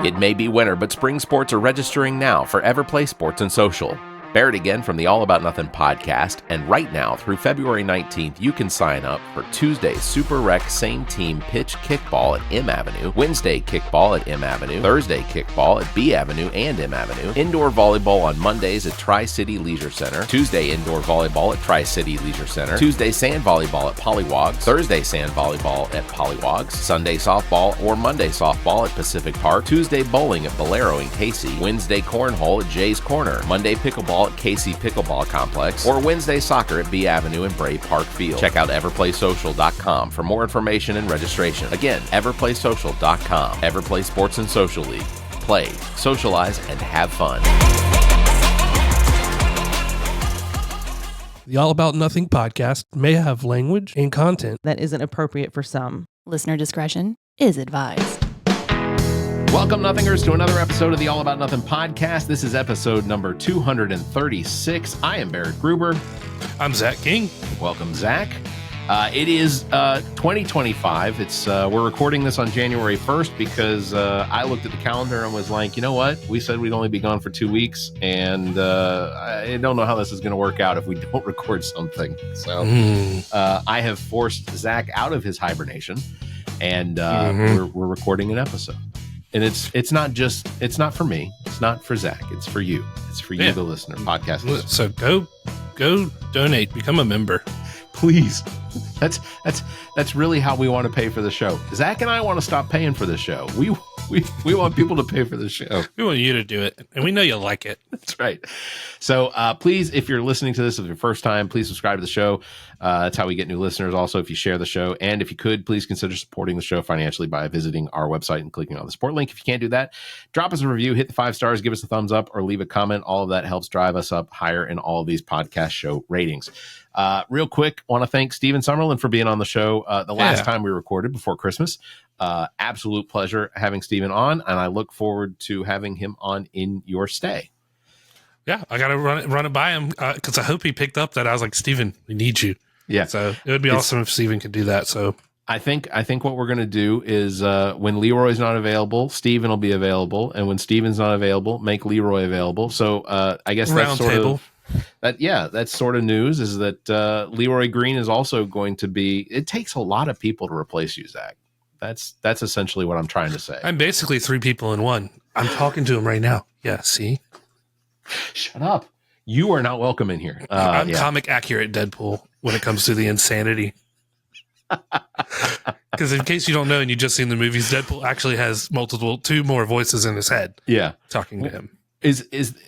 It may be winter, but spring sports are registering now for Everplay Sports and Social. Barrett again from the All About Nothing podcast, and right now through February 19th, you can sign up for Tuesday's Super Rec Same Team Pitch Kickball at M Avenue, Wednesday Kickball at M Avenue, Thursday Kickball at B Avenue and M Avenue, Indoor Volleyball on Mondays at Tri-City Leisure Center, Tuesday Indoor Volleyball at Tri-City Leisure Center, Tuesday Sand Volleyball at Pollywogs, Thursday Sand Volleyball at Pollywogs, Sunday Softball or Monday Softball at Pacific Park, Tuesday Bowling at Bolero and Casey, Wednesday Cornhole at Jay's Corner, Monday Pickleball at Casey Pickleball Complex, or Wednesday Soccer at B Avenue and Bray Park Field. Check out everplaysocial.com for more information and registration. Again, everplaysocial.com. Everplay Sports and Social League. Play, socialize, and have fun. The All About Nothing podcast may have language and content that isn't appropriate for some. Listener discretion is advised. Welcome, Nothingers, to another episode of the All About Nothing podcast. This is episode number 236. I am Barrett Gruber. I'm Zach King. Welcome, Zach. It is 2025. We're recording this on January 1st because I looked at the calendar and was like, you know what? We said we'd only be gone for 2 weeks, and I don't know how this is going to work out if we don't record something. So I have forced Zach out of his hibernation, and we're recording an episode. And it's not for me. It's not for Zach. It's for you. It's for you, the listener, podcast listener. So go donate, become a member. Please. That's really how we want to pay for the show. Zach and I want to stop paying for the show. We want people to pay for the show. We want you to do it, and we know you'll like it. That's right. So please, if you're listening to this for the first time, please subscribe to the show. That's how we get new listeners. Also, if you share the show, and if you could, please consider supporting the show financially by visiting our website and clicking on the support link. If you can't do that, drop us a review, hit the 5 stars, give us a thumbs up, or leave a comment. All of that helps drive us up higher in all of these podcast show ratings. Real quick, want to thank Steven Summerlin for being on the show the last time we recorded before Christmas. Absolute pleasure having Steven on, and I look forward to having him on in your stay. Yeah, I got to run it by him because I hope he picked up that I was like, Steven, we need you. Yeah. So it would be awesome if Steven could do that. So I think what we're going to do is when Leroy's not available, Steven will be available. And when Steven's not available, make Leroy available. So I guess that's sort of that's sort of news is that Leroy Green is also going to be. It takes a lot of people to replace you, Zach. That's essentially what I'm trying to say. I'm basically 3 people in one. I'm talking to him right now. Yeah, see? Shut up. You are not welcome in here. I'm comic accurate Deadpool when it comes to the insanity. Because in case you don't know and you've just seen the movies, Deadpool actually has 2 more voices in his head. Yeah. Talking to him.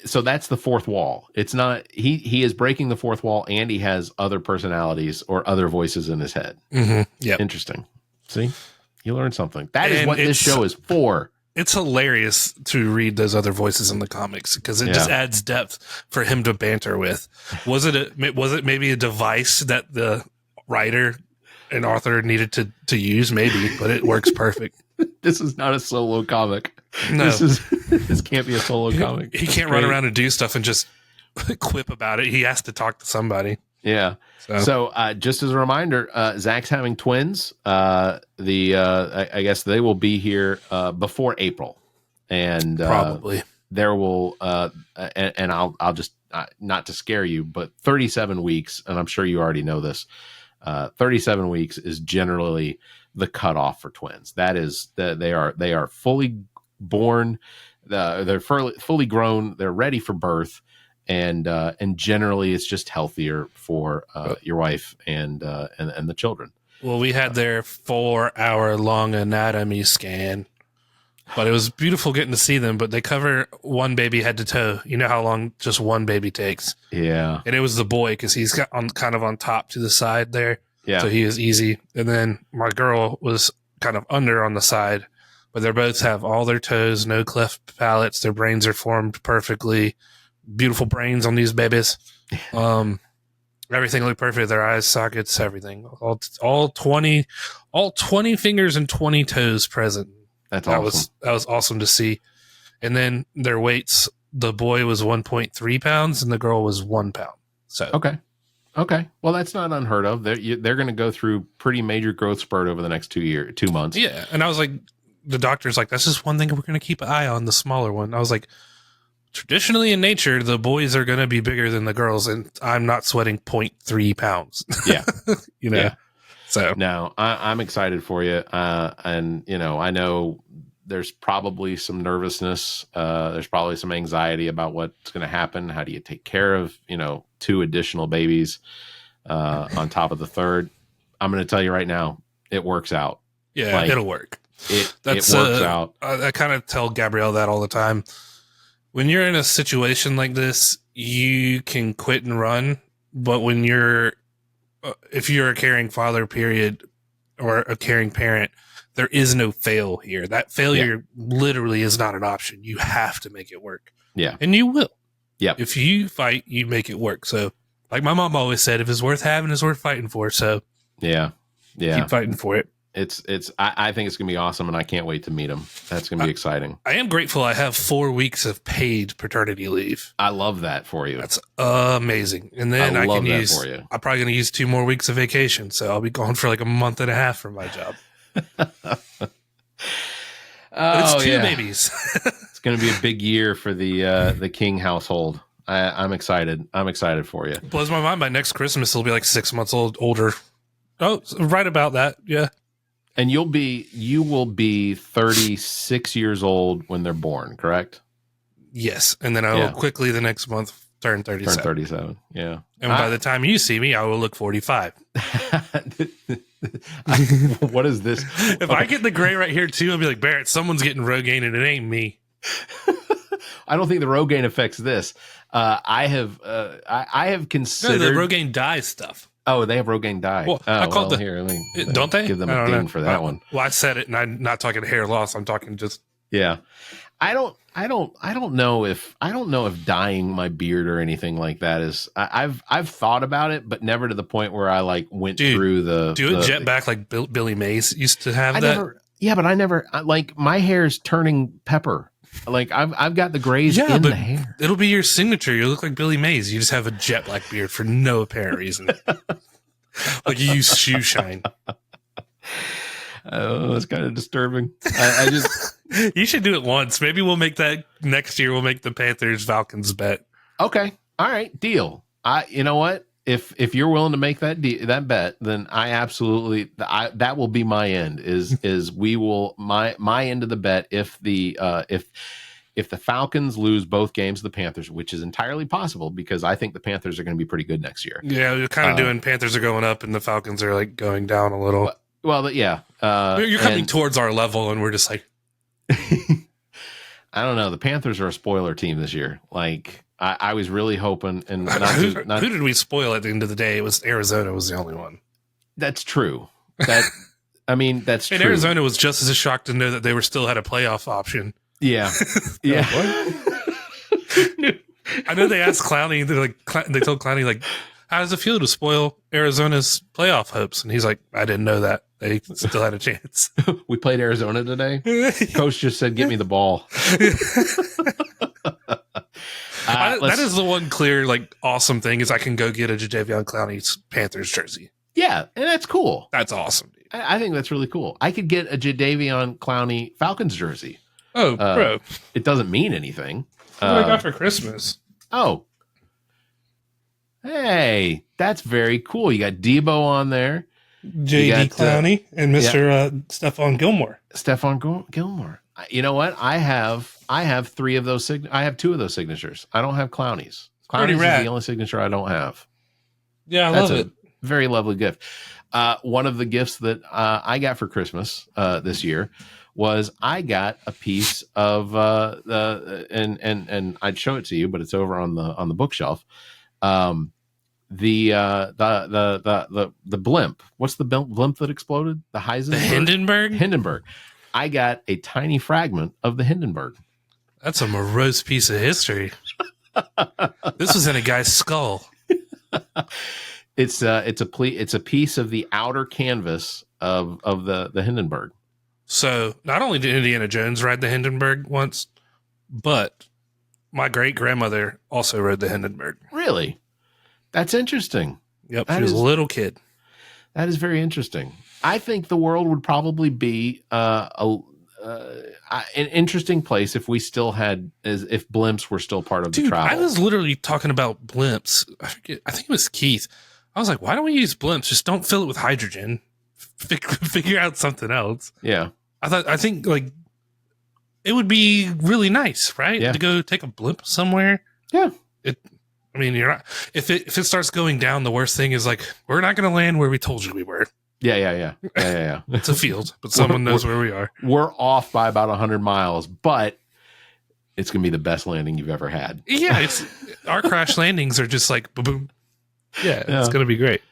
So that's the fourth wall. It's not he is breaking the fourth wall, and he has other personalities or other voices in his head. Mm-hmm. Yeah. Interesting. See? You learned something. That is what this show is for. It's hilarious to read those other voices in the comics because it just adds depth for him to banter with. Was it maybe a device that the writer and author needed to use? Maybe, but it works perfect. This is not a solo comic. No, this can't be a solo comic. He can't run around and do stuff and just quip about it. He has to talk to somebody. Yeah. So just as a reminder, Zach's having twins. I guess they will be here before April, and probably there will and I'll just not to scare you, but 37 weeks, and I'm sure you already know this. 37 weeks is generally the cutoff for twins. That is they are fully born, they're fully grown, they're ready for birth. And generally it's just healthier for your wife and the children. Well, we had their 4-hour long anatomy scan, but it was beautiful getting to see them. But they cover one baby head to toe. You know how long just one baby takes. Yeah, and it was the boy because he's got kind of on top to the side there. Yeah, so he is easy. And then my girl was kind of under on the side, but they both have all their toes, no cleft palates. Their brains are formed perfectly. Beautiful brains on these babies. Everything looked perfect. Their eyes, sockets, everything. All 20 fingers and 20 toes present. That was awesome to see. And then their weights, the boy was 1.3 pounds and the girl was 1 pound. So Okay. Well, that's not unheard of. They're going to go through pretty major growth spurt over the next 2 months. Yeah. And I was like, the doctor's like, that's just one thing we're going to keep an eye on, the smaller one. I was like, traditionally in nature, the boys are going to be bigger than the girls, and I'm not sweating 0.3 pounds. Yeah. Yeah. So no, I'm excited for you. And I know there's probably some nervousness. There's probably some anxiety about what's going to happen. How do you take care of, 2 additional babies on top of the third? I'm going to tell you right now, it works out. Yeah, it'll work. It works out. I kind of tell Gabrielle that all the time. When you're in a situation like this, you can quit and run. But when if you're a caring father, period, or a caring parent, there is no fail here. That failure literally is not an option. You have to make it work. Yeah. And you will. Yeah. If you fight, you make it work. So, like my mom always said, if it's worth having, it's worth fighting for. So, yeah. Keep fighting for it. I think it's going to be awesome, and I can't wait to meet him. That's going to be exciting. I am grateful I have 4 weeks of paid paternity leave. I love that for you. That's amazing. And then I'm probably going to use 2 more weeks of vacation. So I'll be gone for like a month and a half from my job. It's 2 babies. It's going to be a big year for the King household. I'm excited. I'm excited for you. Blows my mind. By next Christmas, he'll be like 6 months older. Oh, right about that. Yeah. And you will be 36 years old when they're born, correct? Yes. And then I will quickly the next month turn 37. Turn 37. Yeah. And by the time you see me, I will look 45. What is this? If I get the gray right here too, I'll be like, Barrett, someone's getting Rogaine and it ain't me. I don't think the Rogaine affects this. I have considered the Rogaine dye stuff. Oh, they have Rogaine dye. Well, I called here. Don't they? Give them a ding for that one. Well, I said it, and I'm not talking hair loss. I'm talking just. Yeah, I don't know if dyeing my beard or anything like that is. I've thought about it, but never to the point where I went through the. Do a jet back like Billy Mays used to have that. But I never my hair's turning pepper. I've got the grays in the hair. It'll be your signature. You look like Billy Mays. You just have a jet black beard for no apparent reason. Like you use shoe shine. Oh, it's kind of disturbing. You should do it once. Maybe we'll make that next year. We'll make the Panthers Falcons bet. Okay. All right. Deal. You know what? If you're willing to make that bet, then I absolutely that will be my end. Is we will my end of the bet if the Falcons lose both games to the Panthers, which is entirely possible because I think the Panthers are going to be pretty good next year. Yeah, you're kind of doing Panthers are going up and the Falcons are going down a little. Well, yeah. You're coming towards our level, and we're just like. I don't know. The Panthers are a spoiler team this year. I was really hoping, and who did we spoil at the end of the day? It was Arizona was the only one. That's true. That's true. And Arizona was just as shocked to know that they still had a playoff option. Yeah, yeah. I know they asked Clowney. They told Clowney how does it feel to spoil Arizona's playoff hopes? And he's like, I didn't know that. They still had a chance. We played Arizona today. Coach just said, "Get me the ball." That is the one clear, awesome thing is I can go get a Jadeveon Clowney's Panthers jersey. Yeah, and that's cool. That's awesome, dude. I think that's really cool. I could get a Jadeveon Clowney Falcons jersey. Oh, bro. It doesn't mean anything. What I got for Christmas. Oh. Hey, that's very cool. You got Debo on there. J.D. Clowney and Mr. Stephon Gilmore. Stephon Gilmore. You know what? I have 3 of those. I have 2 of those signatures. I don't have Clowney's. Clowney's is the only signature I don't have. Yeah, I love it. Very lovely gift. One of the gifts that I got for Christmas this year was I got a piece of and I'd show it to you, but it's over on the bookshelf. The blimp. What's the blimp that exploded? The Heisenberg? The Hindenburg? Hindenburg. I got a tiny fragment of the Hindenburg. That's a morose piece of history. This was in a guy's skull. It's a piece of the outer canvas of the Hindenburg. So not only did Indiana Jones ride the Hindenburg once, but my great grandmother also rode the Hindenburg. Really? That's interesting. Yep, she was a little kid. That is very interesting. I think the world would probably be an interesting place if we still had, if blimps were still part of the travel. I was literally talking about blimps. I think it was Keith. I was like, why don't we use blimps? Just don't fill it with hydrogen. Figure out something else. Yeah. I think like it would be really nice, right? Yeah. To go take a blimp somewhere. Yeah. You're not, if it starts going down, the worst thing is like, we're not going to land where we told you we were. Yeah. It's a field, but someone knows where we are. We're off by about 100 miles, but it's going to be the best landing you've ever had. Yeah. Our crash landings are just like, boom. Yeah. It's going to be great.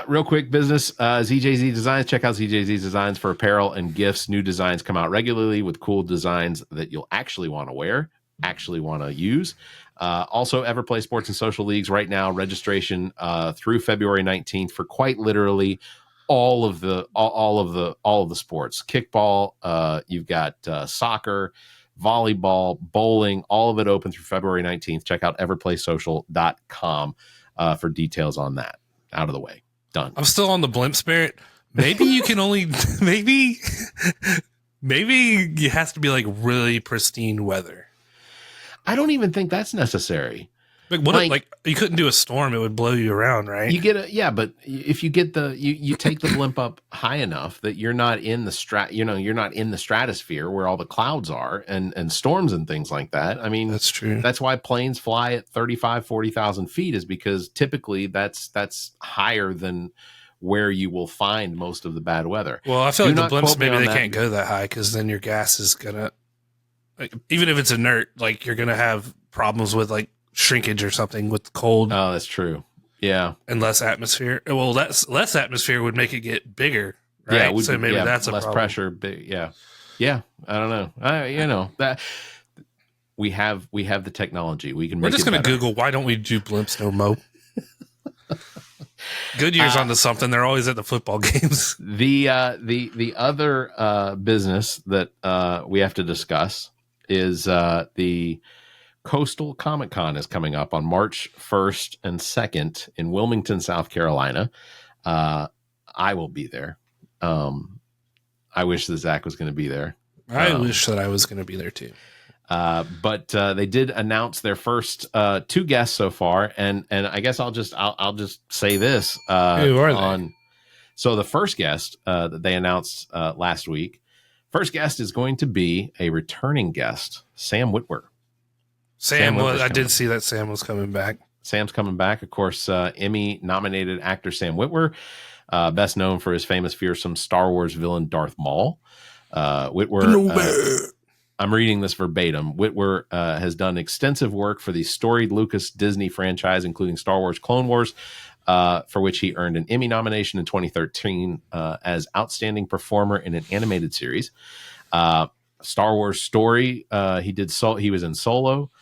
Real quick business, ZJZ Designs. Check out ZJZ Designs for apparel and gifts. New designs come out regularly with cool designs that you'll actually want to wear, actually want to use. Also, Everplay Sports and Social Leagues right now, registration through February 19th for quite literally all of the sports. Kickball, you've got soccer, volleyball, bowling, all of it open through February 19th. Check out everplaysocial.com for details on that. Out of the way. Done. I'm still on the blimp spirit. Maybe you can only maybe it has to be like really pristine weather. I don't even think that's necessary. Like you couldn't do a storm, it would blow you around, right? You get but if you get you take the blimp up high enough that you're not in the you're not in the stratosphere where all the clouds are and storms and things like that. I mean, that's true. That's why planes fly at 40,000 feet is because typically that's higher than where you will find most of the bad weather. Well, I feel like the blimps, maybe they can't go that high because then your gas is gonna, like, even if it's inert, like you're gonna have problems with like shrinkage or something with cold. Oh, that's true. Yeah. And less atmosphere. Well, less atmosphere would make it get bigger, right? Yeah, so maybe that's a less problem. pressure. Yeah. Yeah. I don't know. That we have the technology. We can. We're just going to Google why don't we do blimps no mo. Goodyear's onto something. They're always at the football games. The other business that we have to discuss is the Coastal Comic Con is coming up on March 1st and 2nd in Wilmington, South Carolina. I will be there. I wish that Zach was going to be there. I wish that I was going to be there too. But they did announce their first two guests so far, and I guess I'll just say this. Who are they? So the first guest that they announced last week, first guest is going to be a returning guest, Sam Witwer. I did see that Sam was coming back. Sam's coming back, of course. Emmy-nominated actor Sam Witwer, best known for his famous fearsome Star Wars villain Darth Maul. Witwer. I'm reading this verbatim. Witwer has done extensive work for the storied Lucas Disney franchise, including Star Wars Clone Wars, for which he earned an Emmy nomination in 2013 as Outstanding Performer in an Animated Series. Star Wars Story, he was in Solo.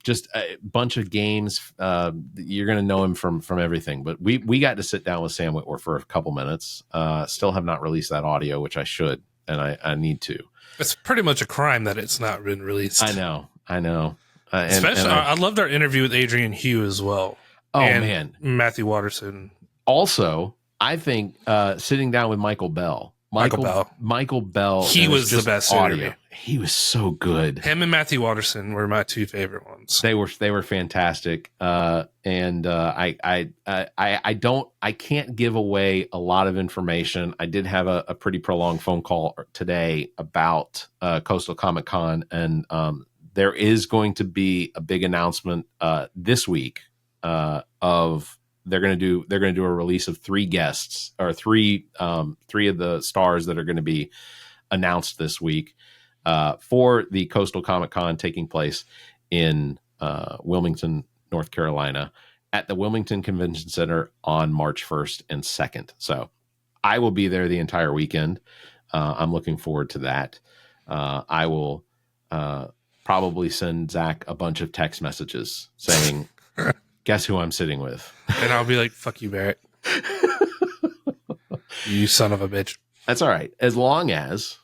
Just a bunch of games. You're going to know him from everything. But we got to sit down with Sam Witwer for a couple minutes. Still have not released that audio, which I should, and I need to. It's pretty much a crime that it's not been released. I know. Especially, I loved our interview with Adrian Hugh as well. Oh, man. Matthew Watterson. Also, I think sitting down with Michael Bell. Michael Bell. He was the best audio. He was so good. Him and Matthew Watterson were my two favorite ones. They were fantastic. And I can't give away a lot of information. I did have a pretty prolonged phone call today about Coastal Comic Con, and there is going to be a big announcement this week of they're going to do a release of three guests, or three of the stars that are going to be announced this week for the Coastal Comic Con taking place in Wilmington, North Carolina, at the Wilmington Convention Center on March 1st and 2nd. So I will be there the entire weekend. I'm looking forward to that. I will probably send Zach a bunch of text messages saying, guess who I'm sitting with? And I'll be like, fuck you, Barrett. You son of a bitch. That's all right. As long as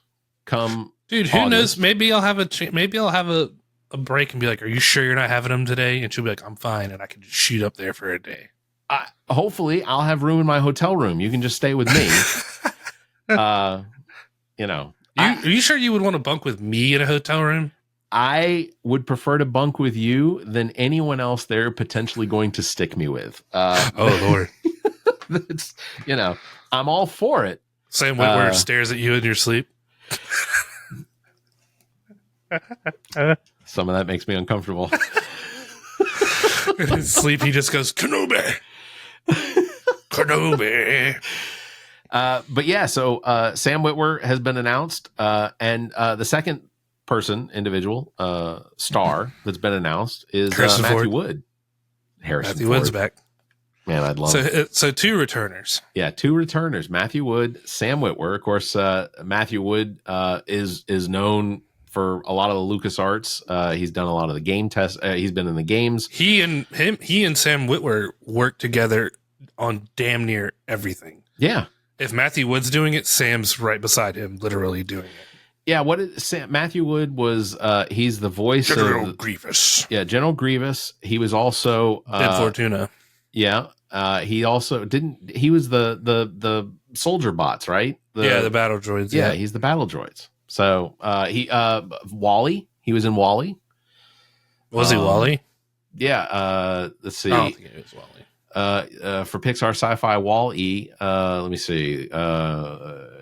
come Dude, who knows? Maybe I'll have a break and be like, are you sure you're not having them today? And she'll be like, I'm fine. And I can just shoot up there for a day. Hopefully I'll have room in my hotel room. You can just stay with me. Are you sure you would want to bunk with me in a hotel room? I would prefer to bunk with you than anyone else they're potentially going to stick me with. Oh, Lord. It's, I'm all for it. Sam Witwer stares at you in your sleep. Some of that makes me uncomfortable. In his sleep, he just goes, Kenobi. Kenobi. But yeah, so Sam Witwer has been announced, and the second individual star that's been announced is Matthew Wood. Matthew Wood's back. Man, I'd love it. So two returners. Yeah, two returners. Matthew Wood, Sam Witwer. Of course, Matthew Wood is known for a lot of the LucasArts. He's done a lot of the game tests. He's been in the games. He and Sam Witwer work together on damn near everything. Yeah. If Matthew Wood's doing it, Sam's right beside him, literally doing it. Yeah, Matthew Wood was? He's the voice General of Grievous. Yeah, General Grievous. He was also Dead Fortuna. Yeah, he also didn't. He was the soldier bots, right? The battle droids. Yeah, he's the battle droids. So he Wally. He was in Wally. Was he Wally? Yeah. Let's see. I don't think it was Wally. For Pixar Sci-Fi, Wall-E. Let me see.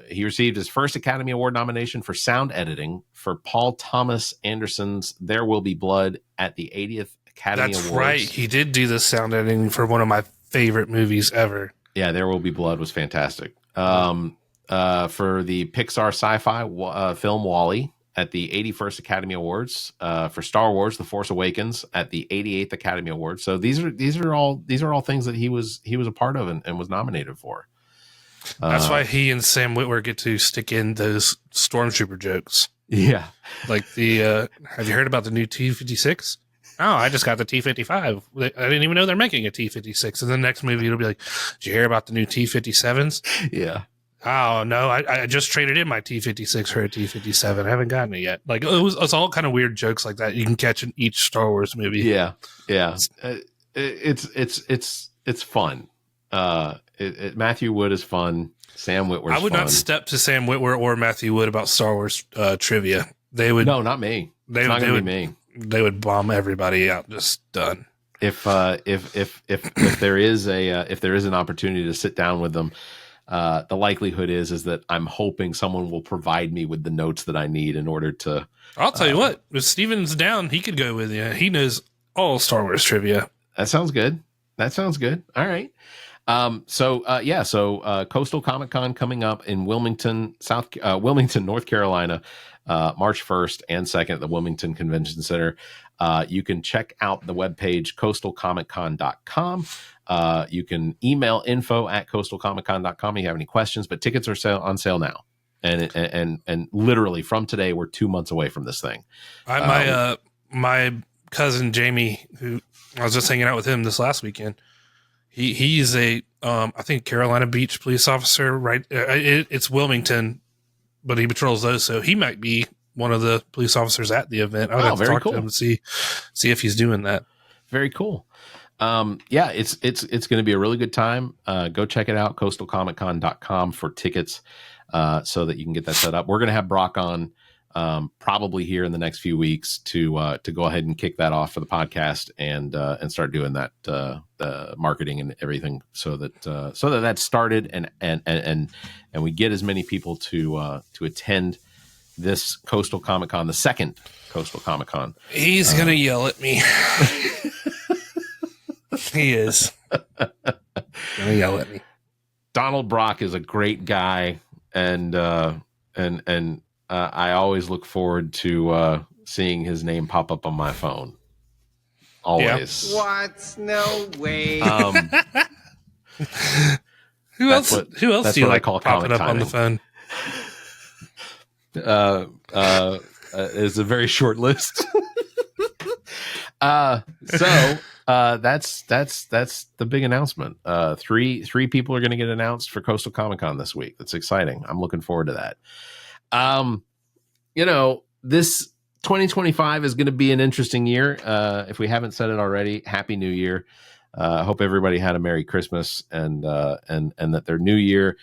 He received his first Academy Award nomination for sound editing for Paul Thomas Anderson's "There Will Be Blood" at the 80th Academy Awards. That's right. He did do the sound editing for one of my favorite movies ever. Yeah, "There Will Be Blood" was fantastic. For the Pixar Sci-Fi film "Wall-E" at the 81st Academy Awards, for Star Wars: The Force Awakens at the 88th Academy Awards. So these are all things that he was a part of and was nominated for. That's why he and Sam Witwer get to stick in those stormtrooper jokes. Yeah, like the have you heard about the new T-56? Oh, I just got the T-55. I didn't even know they're making a T-56. And the next movie it'll be like, did you hear about the new T-57s? Yeah. Oh no, I just traded in my T-56 for a T-57. I haven't gotten it yet. Like it's all kind of weird jokes like that you can catch in each Star Wars movie. Yeah, yeah. It's fun. Matthew Wood is fun. Sam Witwer. I would not step to Sam Witwer or Matthew Wood about Star Wars trivia. They would. No, not me. It's not going to be me. They would bomb everybody out. Just done. If there is an opportunity to sit down with them. The likelihood is that I'm hoping someone will provide me with the notes that I need in order to. I'll tell you what, if Steven's down, he could go with you. He knows all Star Wars trivia. That sounds good. All right. So Coastal Comic Con coming up in Wilmington, North Carolina, March 1st and 2nd at the Wilmington Convention Center. You can check out the webpage coastalcomiccon.com. You can email info@coastalcomiccon.com if you have any questions, but tickets are on sale now. And literally from today, we're 2 months away from this thing. My cousin Jamie, who I was just hanging out with him this last weekend. He's a I think Carolina Beach police officer, right? It's Wilmington, but he patrols those, so he might be one of the police officers at the event. I would have to talk to him and see if he's doing that. Very cool. Yeah, it's going to be a really good time. Go check it out, coastalcomiccon.com for tickets, so that you can get that set up. We're going to have Brock on probably here in the next few weeks to go ahead and kick that off for the podcast and start doing that the marketing and everything so that that's started and we get as many people to attend this Coastal Comic Con, the second Coastal Comic Con. He's gonna yell at me. He is gonna yell at me. Donald Brock is a great guy, and I always look forward to seeing his name pop up on my phone. Always. Yeah. What? No way. Who else do you like call popping up timing on the phone? It's a very short list. So that's the big announcement. Three people are going to get announced for Coastal Comic Con this week. That's exciting. I'm looking forward to that. This 2025 is going to be an interesting year. If we haven't said it already, Happy New Year. I hope everybody had a Merry Christmas and that their new year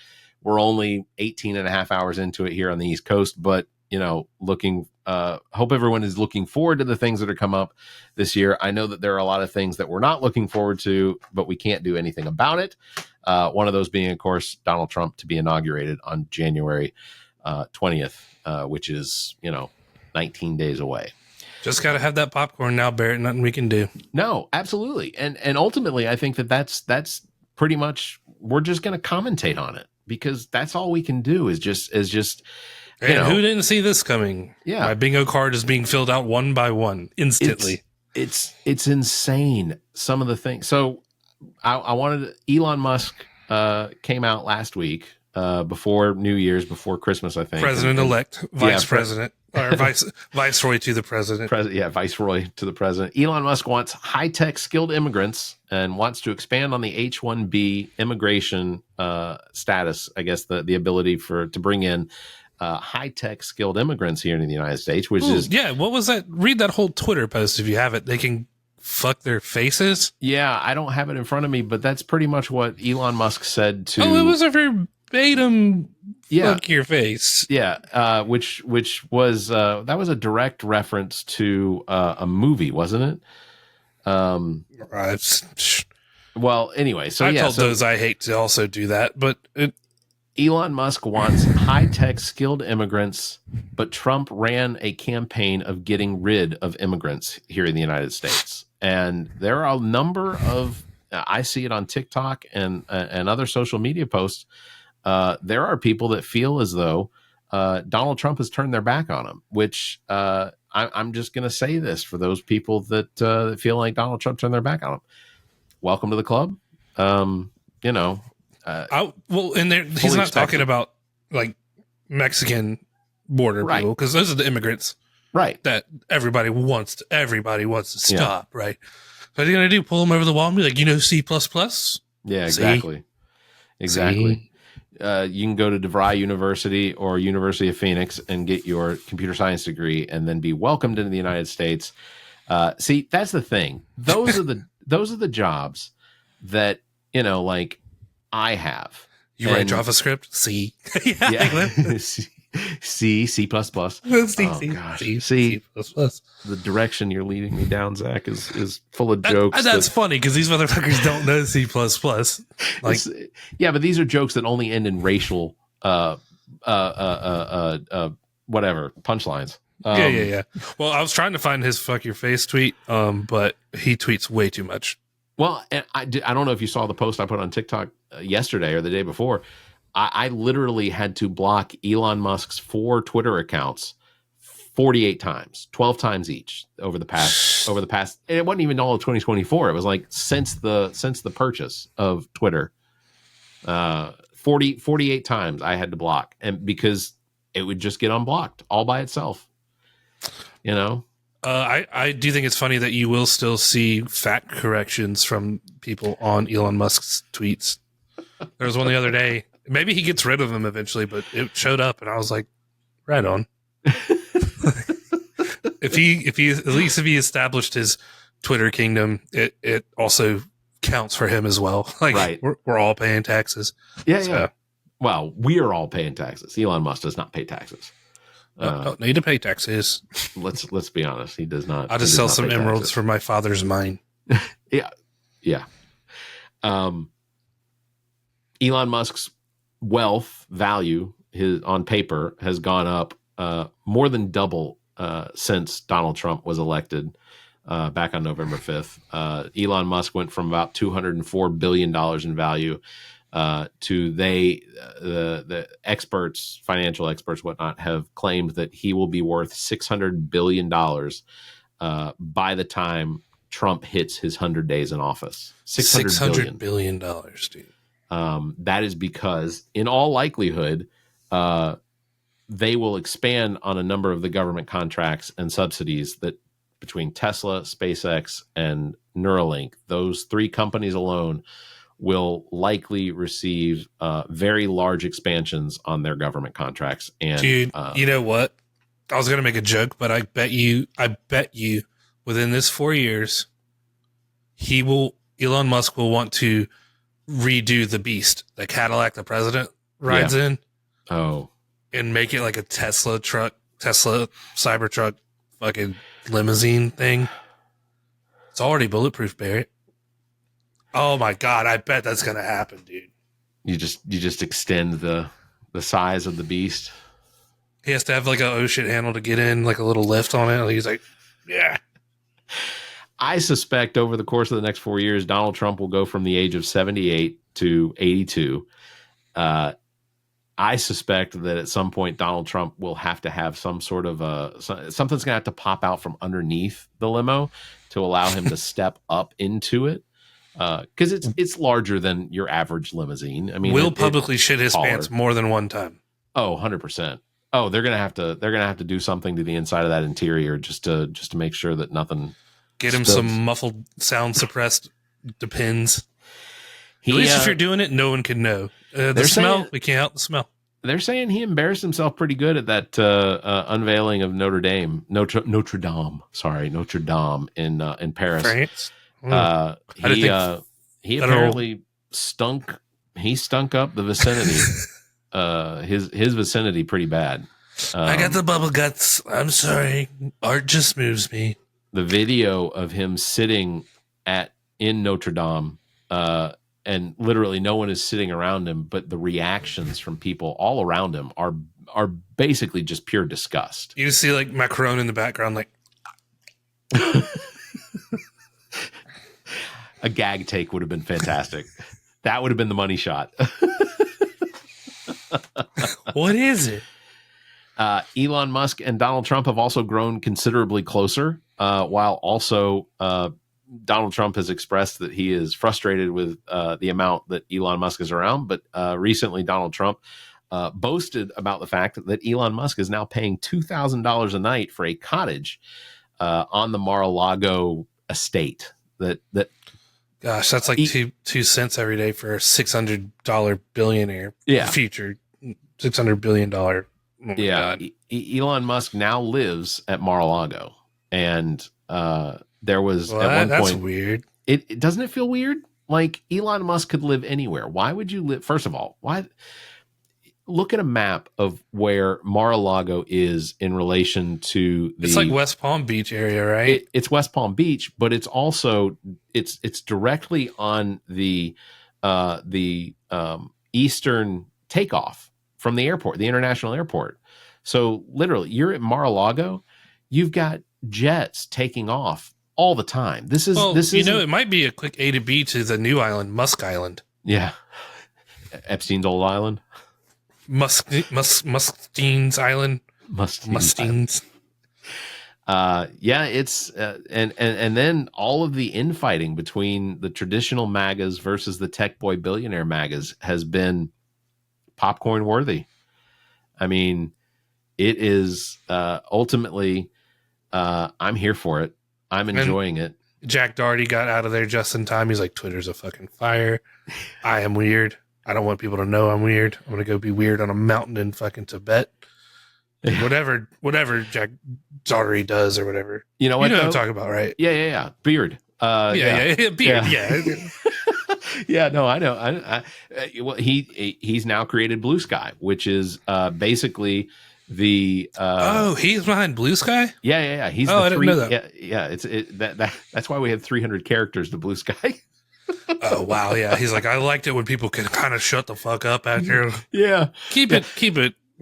We're only 18 and a half hours into it here on the East Coast, but hope everyone is looking forward to the things that are come up this year. I know that there are a lot of things that we're not looking forward to, but we can't do anything about it. One of those being, of course, Donald Trump to be inaugurated on January 20th, which is, 19 days away. Just got to have that popcorn now, Barrett. Nothing we can do. No, absolutely. And ultimately, I think that's pretty much, we're just going to commentate on it, because that's all we can do is just And who didn't see this coming? Yeah. My bingo card is being filled out one by one instantly. It's insane, some of the things. So I wanted Elon Musk came out last week before New Year's, before Christmas, I think. President-elect, vice president, or viceroy to the president. Viceroy to the president. Elon Musk wants high-tech skilled immigrants and wants to expand on the H-1B immigration status, I guess, the ability to bring in high-tech skilled immigrants here in the United States, which is... Yeah, what was that? Read that whole Twitter post if you have it. They can fuck their faces. Yeah, I don't have it in front of me, but that's pretty much what Elon Musk said to... Oh, it was a verbatim fuck your face. Yeah, which was... that was a direct reference to a movie, wasn't it? Well, anyway, so I told those I hate to also do that, but... Elon Musk wants high-tech skilled immigrants, but Trump ran a campaign of getting rid of immigrants here in the United States. And there are a number of, I see it on TikTok and other social media posts. There are people that feel as though Donald Trump has turned their back on him, which I'm just going to say this for those people that feel like Donald Trump turned their back on him. Welcome to the club. He's not talking about like Mexican border people, because those are the immigrants, right? That everybody wants to stop, right? So what are you gonna do? Pull them over the wall and be like, C++? Yeah, exactly. You can go to DeVry University or University of Phoenix and get your computer science degree, and then be welcomed into the United States. See, that's the thing. Those are the jobs that like. I have. You write JavaScript? C. C, C++. See, the direction you're leading me down, Zach, is full of jokes. That's funny, because these motherfuckers don't know C++. But these are jokes that only end in racial, whatever, punchlines. Yeah. Well, I was trying to find his fuck your face tweet, but he tweets way too much. Well, and I don't know if you saw the post I put on TikTok yesterday or the day before. I literally had to block Elon Musk's 4 Twitter accounts 48 times, 12 times each over the past. And it wasn't even all of 2024. It was like since the purchase of Twitter, 48 times I had to block, and because it would just get unblocked all by itself. I do think it's funny that you will still see fact corrections from people on Elon Musk's tweets. There was one the other day. Maybe he gets rid of them eventually, but it showed up, and I was like, right on. If he established his Twitter kingdom, it also counts for him as well. Like, right. We're all paying taxes. Yeah. Well, we are all paying taxes. Elon Musk does not pay taxes. Don't need to pay taxes. Let's be honest. He does not. I'll just sell some emeralds for my father's mine. Yeah. Elon Musk's wealth value on paper has gone up more than double since Donald Trump was elected back on November 5th. Elon Musk went from about $204 billion in value to the experts, financial experts, whatnot, have claimed that he will be worth $600 billion by the time Trump hits his 100 days in office. $600 billion, dude. That is because, in all likelihood, they will expand on a number of the government contracts and subsidies that between Tesla, SpaceX, and Neuralink, those 3 companies alone will likely receive very large expansions on their government contracts. And dude, you know what? I was going to make a joke, but I bet you within this 4 years, Elon Musk will want to redo the Beast, the Cadillac the president rides in. Oh. And make it like a Tesla Cybertruck fucking limousine thing. It's already bulletproof, Barrett. Oh my God, I bet that's gonna happen, dude. You just extend the size of the beast. He has to have like a oh shit handle to get in, like a little lift on it. He's like, yeah. I suspect over the course of the next 4 years, Donald Trump will go from the age of 78 to 82. I suspect that at some point Donald Trump will have to have some sort of something's going to have to pop out from underneath the limo to allow him to step up into it. Because it's larger than your average limousine. I mean, Will publicly shit his taller. pants more than one time. Oh, 100%. Oh, they're gonna have to do something to the inside of that interior just to make sure that nothing. Get him spills. some muffled, sound suppressed depends. At least if you're doing it, no one can know. The smell, we can't help the smell. They're saying he embarrassed himself pretty good at that unveiling of Notre Dame in Paris. France. He apparently stunk. He stunk up the vicinity. His vicinity pretty bad. I got the bubble guts. I'm sorry. Art just moves me. The video of him sitting in Notre Dame, and literally no one is sitting around him, but the reactions from people all around him are basically just pure disgust. You just see like Macron in the background, like a gag take would have been fantastic. That would have been the money shot. What is it? Elon Musk and Donald Trump have also grown considerably closer, while also Donald Trump has expressed that he is frustrated with the amount that Elon Musk is around. But recently, Donald Trump boasted about the fact that Elon Musk is now paying $2,000 a night for a cottage on the Mar-a-Lago estate. Gosh, that's like 2 cents every day for a $600 billionaire. Yeah. Future $600 billion. Oh yeah. Elon Musk now lives at Mar-a-Lago. And there was at one that's point. Weird. It doesn't it feel weird? Like Elon Musk could live anywhere. Why would you live? First of all, why look at a map of where Mar-a-Lago is in relation to the. It's like West Palm Beach area, right? It's West Palm Beach, but it's also it's directly on the eastern takeoff from the airport, the international airport. So literally, you're at Mar-a-Lago. You've got jets taking off all the time. This is it might be a quick A to B to the new island, Musk Island. Yeah, Epstein's old island. Mustine's Island. Mustine's. Yeah, it's and then all of the infighting between the traditional MAGAs versus the tech boy billionaire MAGAs has been popcorn worthy. I mean, it is ultimately. I'm here for it. I'm enjoying it. Jack Doherty got out of there just in time. He's like, Twitter's a fucking fire. I am weird. I don't want people to know I'm weird. I'm going to go be weird on a mountain in fucking Tibet. Whatever Jack Doherty does or whatever. You know what? You know what I'm talking about, right? Yeah. Beard. Beard. Yeah. Yeah, no, I know. Well, he's now created Blue Sky, which is basically the he's behind Blue Sky. Yeah. He's I didn't know that. Yeah. That's why we had 300 characters to Blue Sky. Oh wow, yeah. He's like, I liked it when people could kind of shut the fuck up after. Yeah, keep it.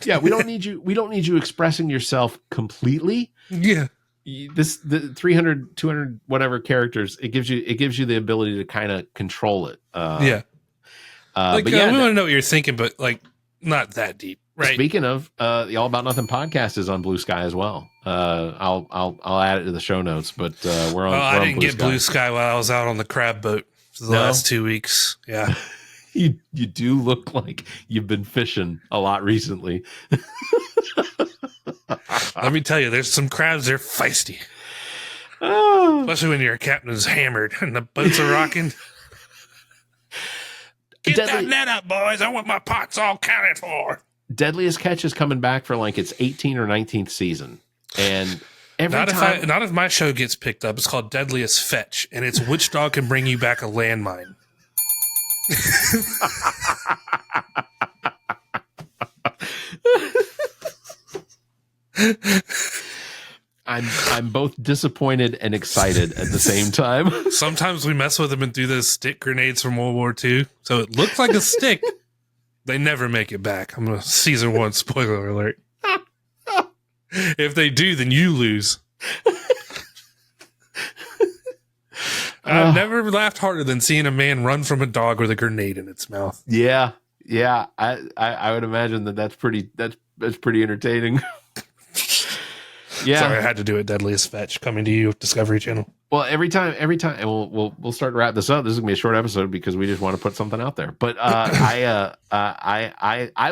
Yeah, we don't need you expressing yourself completely. Yeah. The 300, 200 whatever characters, it gives you the ability to kind of control it. Yeah. We want to know what you're thinking, but like not that deep. Right. Speaking of, the All About Nothing podcast is on Blue Sky as well. I'll add it to the show notes, but we're on. I didn't get Blue Sky while I was out on the crab boat for the last 2 weeks. Yeah. You do look like you've been fishing a lot recently. Let me tell you, there's some crabs. They're feisty, especially when your captain is hammered and the boats are rocking. Get that net up, boys! I want my pots all counted for. Deadliest Catch is coming back for like its 18th or 19th season, and not if my show gets picked up. It's called Deadliest Fetch, and it's which dog can bring you back a landmine. I'm both disappointed and excited at the same time. Sometimes we mess with them and do those stick grenades from World War II. So it looks like a stick. They never make it back. I'm going to season 1 spoiler alert. If they do, then you lose. I've never laughed harder than seeing a man run from a dog with a grenade in its mouth. Yeah. I would imagine that's pretty entertaining. Yeah. Sorry, I had to do it. Deadliest Fetch coming to you, Discovery Channel. Well, every time, and we'll start to wrap this up. This is gonna be a short episode because we just want to put something out there. But I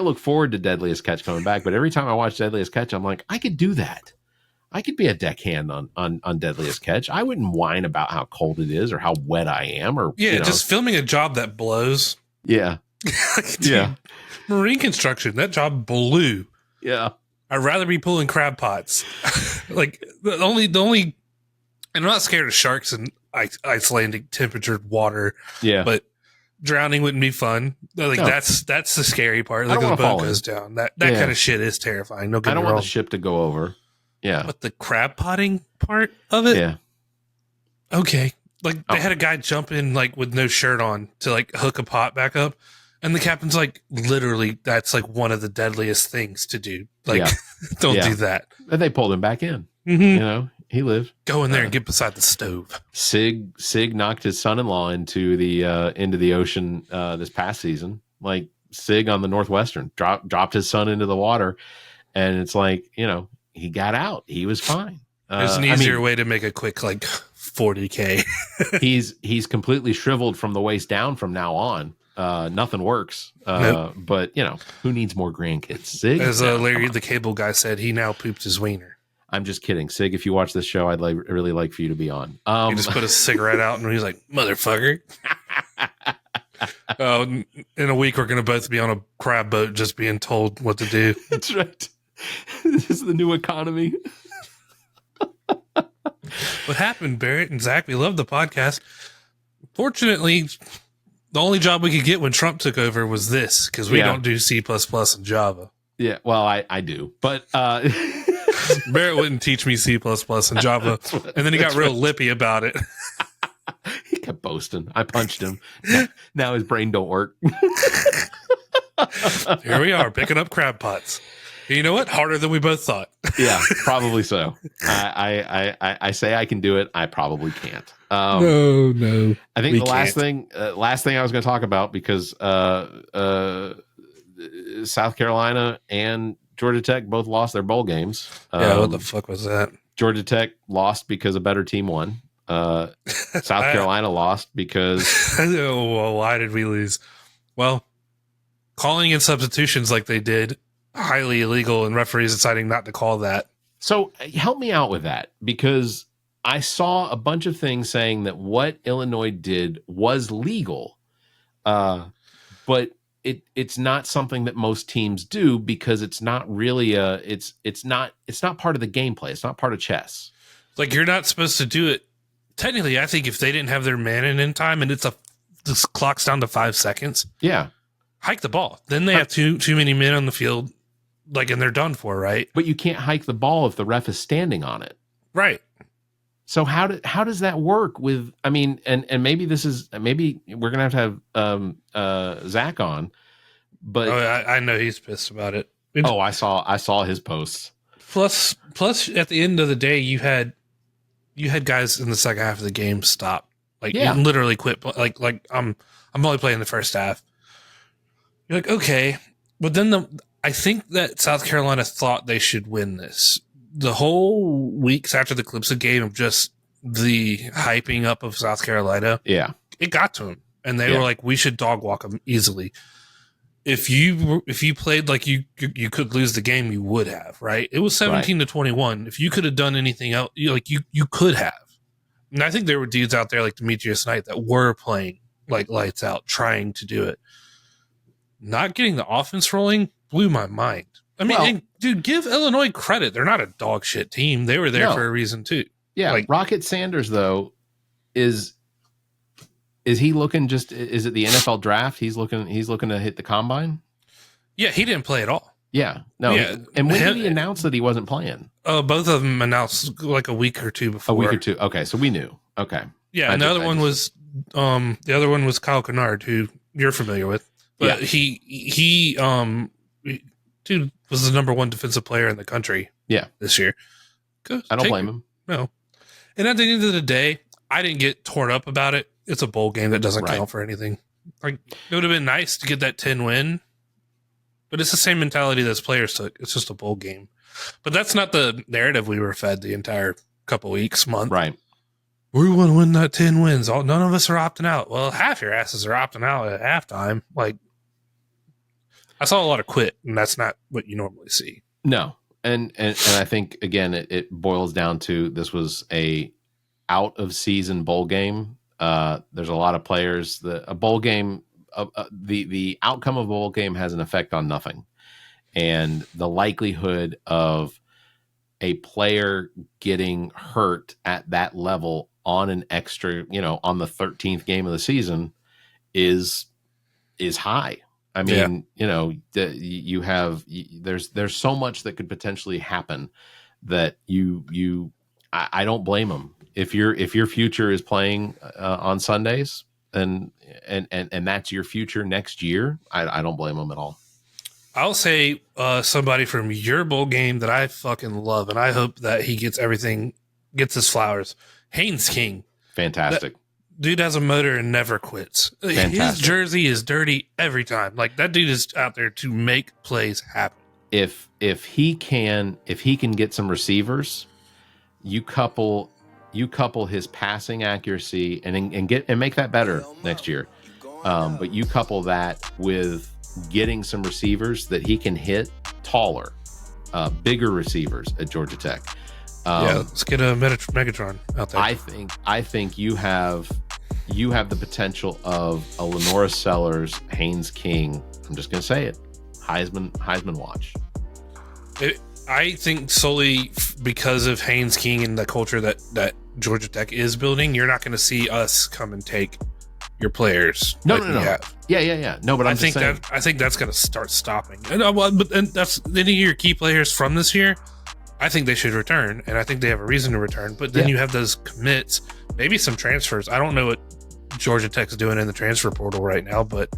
look forward to Deadliest Catch coming back. But every time I watch Deadliest Catch, I'm like, I could do that. I could be a deckhand on Deadliest Catch. I wouldn't whine about how cold it is or how wet I am, or just filming a job that blows. Yeah, Dude, marine construction, that job blew. Yeah. I'd rather be pulling crab pots. Like the only, and I'm not scared of sharks in Icelandic temperatured water. Yeah, but drowning wouldn't be fun. Like that's the scary part. Like the boat goes down. That kind of shit is terrifying. No, I don't want the ship to go over. Yeah, but the crab potting part of it. Yeah. Okay, like they had a guy jump in like with no shirt on to like hook a pot back up. And the captain's like, literally, that's like one of the deadliest things to do. Like, don't do that. And they pulled him back in. Mm-hmm. He lived. Go in there and get beside the stove. Sig knocked his son-in-law into the ocean this past season. Like Sig on the Northwestern dropped his son into the water, and it's like he got out. He was fine. There's an easier way to make a quick like 40K. he's completely shriveled from the waist down from now on. Nothing works. Nope. But who needs more grandkids? Sig? As Larry the Cable Guy said, he now pooped his wiener. I'm just kidding. Sig, if you watch this show, I'd really like for you to be on. He just put a cigarette out and he's like, motherfucker. In a week, we're going to both be on a crab boat just being told what to do. That's right. This is the new economy. What happened, Barrett and Zach? We love the podcast. Fortunately, the only job we could get when Trump took over was this, because we don't do C++ and Java. Yeah, well, I do. But Barrett wouldn't teach me C++ and Java, and then he got real lippy about it. He kept boasting. I punched him. Now his brain don't work. Here we are, picking up crab pots. You know what? Harder than we both thought. Yeah, probably so. I say I can do it. I probably can't. No. I think the last thing I was going to talk about, because South Carolina and Georgia Tech both lost their bowl games. What the fuck was that? Georgia Tech lost because a better team won. South Carolina lost because... Well, why did we lose? Well, calling in substitutions like they did, highly illegal, and referees deciding not to call that. So help me out with that, because I saw a bunch of things saying that what Illinois did was legal, but it's not something that most teams do, because it's not really it's not part of the gameplay. It's not part of chess. Like, you're not supposed to do it. Technically, I think if they didn't have their man in time and this clock's down to 5 seconds, hike the ball. Then they have too many men on the field, like, and they're done for, right? But you can't hike the ball if the ref is standing on it, right? So how does that work with? I mean, and maybe we're gonna have Zach on, but I know he's pissed about it. I saw his posts. Plus, at the end of the day, you had guys in the second half of the game stop, like, you literally quit. Like I'm only playing the first half. You're like, okay, but then I think that South Carolina thought they should win this. The whole weeks after the Clemson game of just the hyping up of South Carolina, it got to them, and they were like, "We should dog walk them easily." If you played like you could lose the game, you would have, right? It was 17-21. If you could have done anything else, you could have. And I think there were dudes out there like Demetrius Knight that were playing like lights out, trying to do it. Not getting the offense rolling blew my mind. I mean, dude, give Illinois credit. They're not a dog shit team. They were there for a reason too. Yeah. Like, Rocket Sanders, though, is he looking is it the NFL draft? He's looking to hit the combine? Yeah, he didn't play at all. Yeah. No. Yeah. And when did he announce that he wasn't playing? Both of them announced like a week or two before. A week or two. Okay, so we knew. Okay. Yeah, and the other one was Kyle Kennard, who you're familiar with. But he dude was the number one defensive player in the country. Yeah. This year. I don't blame him. No. And at the end of the day, I didn't get torn up about it. It's a bowl game that doesn't count for anything. Like, it would have been nice to get that 10 win, but it's the same mentality that players took. It's just a bowl game. But that's not the narrative we were fed the entire couple weeks, month. Right. We want to win that 10 wins. None of us are opting out. Well, half your asses are opting out at halftime. Like, I saw a lot of quit, and that's not what you normally see. No. And I think, again, it boils down to this was a out-of-season bowl game. There's a lot of players. A bowl game, the outcome of a bowl game has an effect on nothing. And the likelihood of a player getting hurt at that level on an extra, on the 13th game of the season is high. I mean, there's so much that could potentially happen that I don't blame them. If your future is playing on Sundays and that's your future next year, I don't blame them at all. I'll say somebody from your bowl game that I fucking love, and I hope that he gets his flowers. Haynes King. Fantastic. That dude has a motor and never quits. Fantastic. His jersey is dirty every time. Like, that dude is out there to make plays happen. If he can get some receivers, you couple his passing accuracy and make that better next year. But you couple that with getting some receivers that he can hit taller, bigger receivers at Georgia Tech. Let's get a Megatron out there. I think you have the potential of a Lenora Sellers, Haynes King. I'm just going to say it. Heisman watch. I think solely because of Haynes King and the culture that Georgia Tech is building, you're not going to see us come and take your players. No. Yeah. No, but I think that's going to start stopping. But that's any of your key players from this year. I think they should return, and I think they have a reason to return. But then you have those commits, maybe some transfers. I don't know what Georgia Tech's doing in the transfer portal right now, but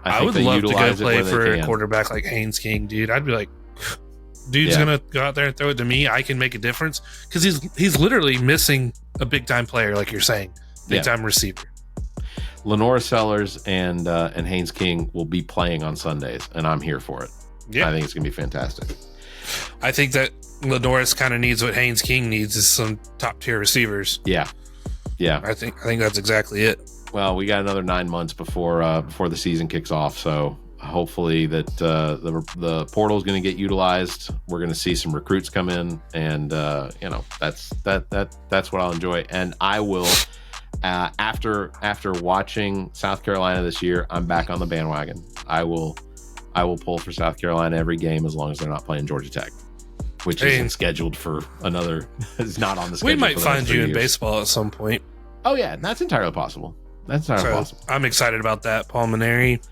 I would love to go play for a quarterback like Haynes King, dude. I'd be like, dude's gonna go out there and throw it to me. I can make a difference because he's literally missing a big time player, like you're saying, big time receiver. Lenora Sellers and Haynes King will be playing on Sundays, and I'm here for it. Yeah, I think it's gonna be fantastic. I think that Lenoris kind of needs what Haynes King needs is some top tier receivers. Yeah. I think that's exactly it. Well, we got another 9 months before the season kicks off, so hopefully that the portal is going to get utilized. We're going to see some recruits come in, and that's what I'll enjoy. And I will after watching South Carolina this year, I'm back on the bandwagon. I will pull for South Carolina every game as long as they're not playing Georgia Tech, which isn't scheduled for another. It's not on the schedule. We might find you in baseball at some point. Oh yeah, that's entirely possible. Possible. I'm excited about that. Paul Maneri.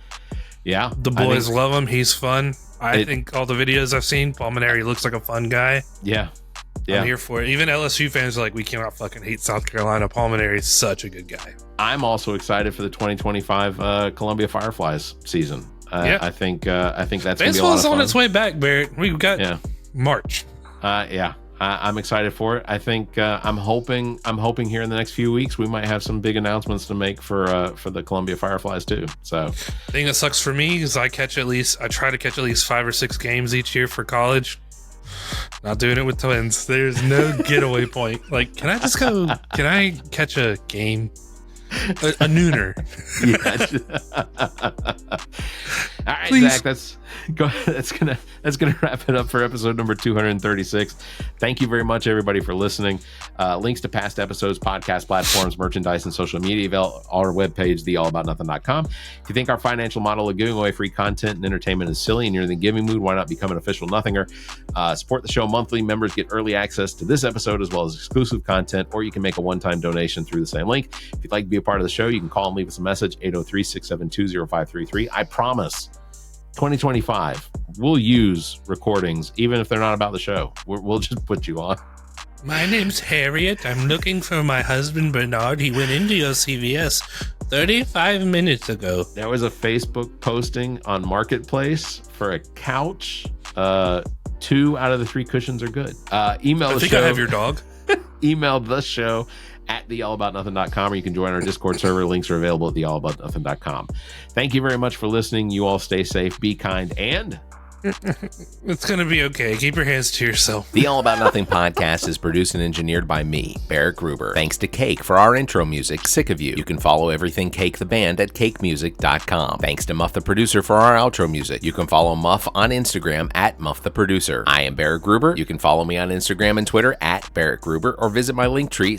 Yeah, the boys love him. He's fun. I think all the videos I've seen, Paul Maneri looks like a fun guy. Yeah. I'm here for it. Even LSU fans are like, we cannot fucking hate South Carolina. Paul Maneri is such a good guy. I'm also excited for the 2025 Columbia Fireflies season. I think that's going to be a lot of fun. Baseball's on its way back, Barrett. We've got March. I'm excited for it. I think I'm hoping here in the next few weeks we might have some big announcements to make for the Columbia Fireflies too. So the thing that sucks for me is I try to catch at least 5 or 6 games each year for college. Not doing it with Twins. There's no getaway point. Like, can I catch a game? A nooner. All right, please. Zach, that's gonna wrap it up for episode number 236. Thank you very much, everybody, for listening. Links to past episodes, podcast platforms, merchandise, and social media available on our webpage, theallaboutnothing.com. If you think our financial model of giving away free content and entertainment is silly and you're in the giving mood, why not become an official Nothinger? Support the show monthly. Members get early access to this episode as well as exclusive content, or you can make a one-time donation through the same link. If you'd like to be a part of the show, you can call and leave us a message, 803-672-0533. I promise 2025, we'll use recordings, even if they're not about the show. We'll just put you on. My name's Harriet. I'm looking for my husband, Bernard. He went into your CVS 35 minutes ago. There was a Facebook posting on Marketplace for a couch. 2 out of the 3 cushions are good. Email the show. I have your dog. Email the show at theallaboutnothing.com, or you can join our Discord server. Links are available at theallaboutnothing.com. Thank you very much for listening. You all stay safe, be kind, and it's going to be okay. Keep your hands to yourself. The All About Nothing podcast is produced and engineered by me, Barrett Gruber. Thanks to Cake for our intro music, Sick of You. You can follow everything Cake the band at cakemusic.com. Thanks to Muff the producer for our outro music. You can follow Muff on Instagram at Muff the producer. I am Barrett Gruber. You can follow me on Instagram and Twitter at Barrett Gruber, or visit my Linktree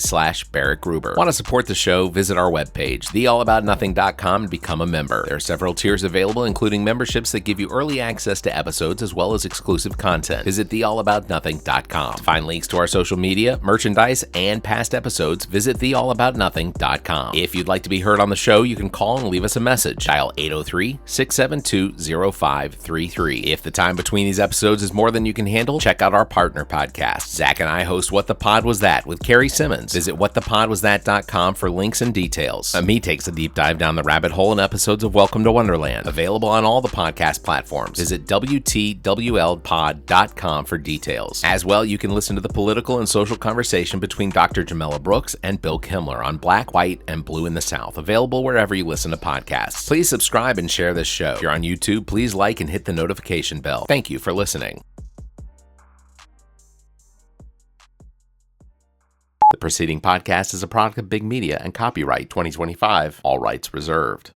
/Barrett Gruber. Want to support the show? Visit our webpage, theallaboutnothing.com, and become a member. There are several tiers available, including memberships that give you early access to episodes as well as exclusive content. Visit theallaboutnothing.com. To find links to our social media, merchandise, and past episodes, visit theallaboutnothing.com. If you'd like to be heard on the show, you can call and leave us a message. Dial 803-672-0533. If the time between these episodes is more than you can handle, check out our partner podcast. Zach and I host What the Pod Was That with Carrie Simmons. Visit whatthepodwasthat.com for links and details. Me takes a deep dive down the rabbit hole in episodes of Welcome to Wonderland. Available on all the podcast platforms. Visit WTWLpod.com for details. As well, you can listen to the political and social conversation between Dr. Jamela Brooks and Bill Kimmler on Black, White, and Blue in the South, available wherever you listen to podcasts. Please subscribe and share this show. If you're on YouTube, please like and hit the notification bell. Thank you for listening. The preceding podcast is a product of Big Media and copyright 2025, all rights reserved.